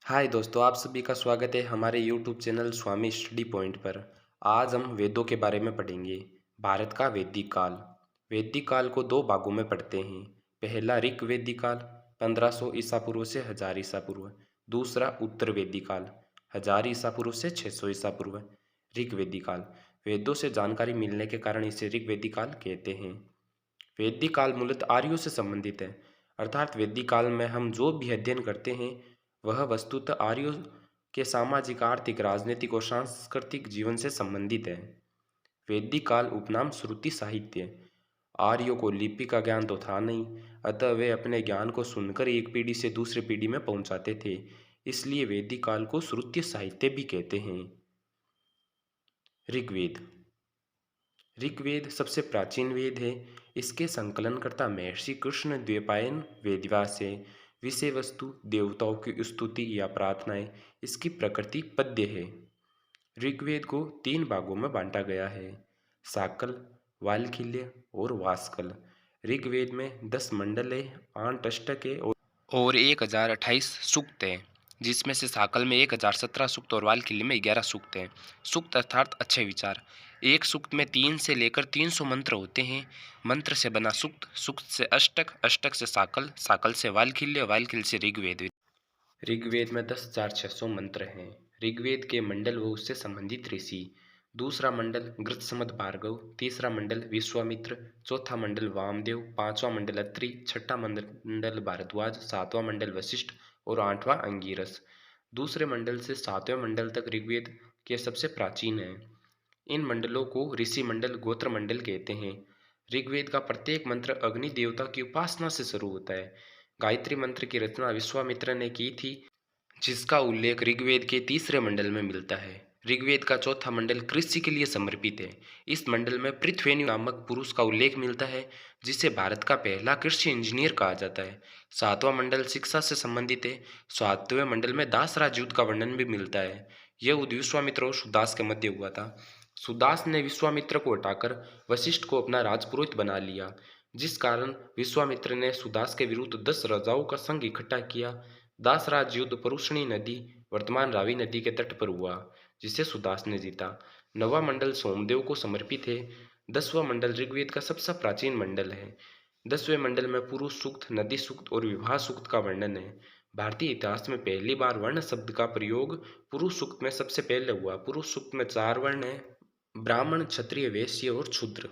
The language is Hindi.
हाय दोस्तों, आप सभी का स्वागत है हमारे YouTube चैनल स्वामी स्टडी पॉइंट पर। आज हम वेदों के बारे में पढ़ेंगे। भारत का वैदिक काल। वैदिक काल को दो भागों में पढ़ते हैं। पहला ऋग वैदिक काल 1500 ईसा पूर्व से 1000 ईसा पूर्व। दूसरा उत्तर वैदिक काल 1000 ईसा पूर्व से 600 ईसा पूर्व। ऋग वैदिक काल। वेदों से जानकारी मिलने के कारण इसे ऋग वैदिक काल कहते हैं। वैदिक काल मूलतः आर्यों से संबंधित है, अर्थात वैदिक काल में हम जो भी अध्ययन करते हैं वह वस्तुतः आर्यों के सामाजिक, आर्थिक, राजनीतिक और सांस्कृतिक जीवन से संबंधित है। वैदिक काल उपनाम श्रुति साहित्य। आर्यों को लिपि का ज्ञान तो था नहीं, अतः वे अपने ज्ञान को सुनकर एक पीढ़ी से दूसरी पीढ़ी में पहुंचाते थे, इसलिए वैदिक काल को श्रुति साहित्य भी कहते हैं। ऋग्वेद। ऋग्वेद सबसे प्राचीन वेद है। इसके संकलनकर्ता महर्षि कृष्ण द्वैपायन वेदव्यास है। विषय वस्तु देवताओं की स्तुति या प्रार्थनाएं। इसकी प्रकृति पद्य है। ऋग्वेद को तीन भागों में बांटा गया है: साकल, वाल्कील्य और वास्कल। ऋग्वेद में 10 मंडल है, 8 अष्टक है और 1028 सूक्त हैं, जिसमें से साकल में 1017 सूक्त और वाल्कील्य में 11 सूक्त हैं। सूक्त अर्थात अच्छे विचार। एक सूक्त में 3 से लेकर 300 मंत्र होते हैं। मंत्र से बना सूक्त, सूक्त से अष्टक, अष्टक से साकल, साकल से वाल्कील्य, वाल्कील्य से ऋग्वेद। ऋग्वेद में 10,600 मंत्र हैं। ऋग्वेद के मंडल व उससे संबंधित ऋषि: दूसरा मंडल गृत्समत भार्गव, तीसरा मंडल विश्वामित्र, चौथा मंडल वामदेव, पांचवा मंडल अत्रि, छठा मंडल भारद्वाज, सातवां मंडल वशिष्ठ और आठवां अंगिरस। दूसरे मंडल से सातवें मंडल तक ऋग्वेद के सबसे प्राचीन हैं। इन मंडलों को ऋषि मंडल, गोत्र मंडल कहते हैं। ऋग्वेद का प्रत्येक मंत्र अग्नि देवता की उपासना से शुरू होता है। गायत्री मंत्र की रचना विश्वामित्र ने की थी, जिसका उल्लेख ऋग्वेद के तीसरे मंडल में मिलता है। ऋग्वेद का चौथा मंडल कृषि के लिए समर्पित है। इस मंडल में पृथ्वेनु नामक पुरुष का उल्लेख मिलता है, जिसे भारत का पहला कृषि इंजीनियर कहा जाता है। सातवां मंडल शिक्षा से संबंधित है। सातवें मंडल में दास राजयुद्ध का वर्णन भी मिलता है। यह युद्ध विश्वामित्र और सुदास के मध्य हुआ था। सुदास ने विश्वामित्र को हटाकर वशिष्ठ को अपना राजपुरोहित बना लिया, जिस कारण विश्वामित्र ने सुदास के विरुद्ध 10 राजाओं का संघ इकट्ठा किया। दासराज युद्ध परुष्णी नदी, वर्तमान रावी नदी के तट पर हुआ, जिसे सुदास ने जीता। नवा मंडल सोमदेव को समर्पित है। 10वां मंडल ऋग्वेद का सबसे प्राचीन मंडल है। 10वें मंडल में पुरुष सूक्त, नदी सूक्त और विवाह सूक्त का वर्णन है। भारतीय इतिहास में पहली बार वर्ण शब्द का प्रयोग पुरुष सूक्त में सबसे पहले हुआ। पुरुष सूक्त में 4 वर्ण हैं: ब्राह्मण, क्षत्रिय, वैश्य और शूद्र।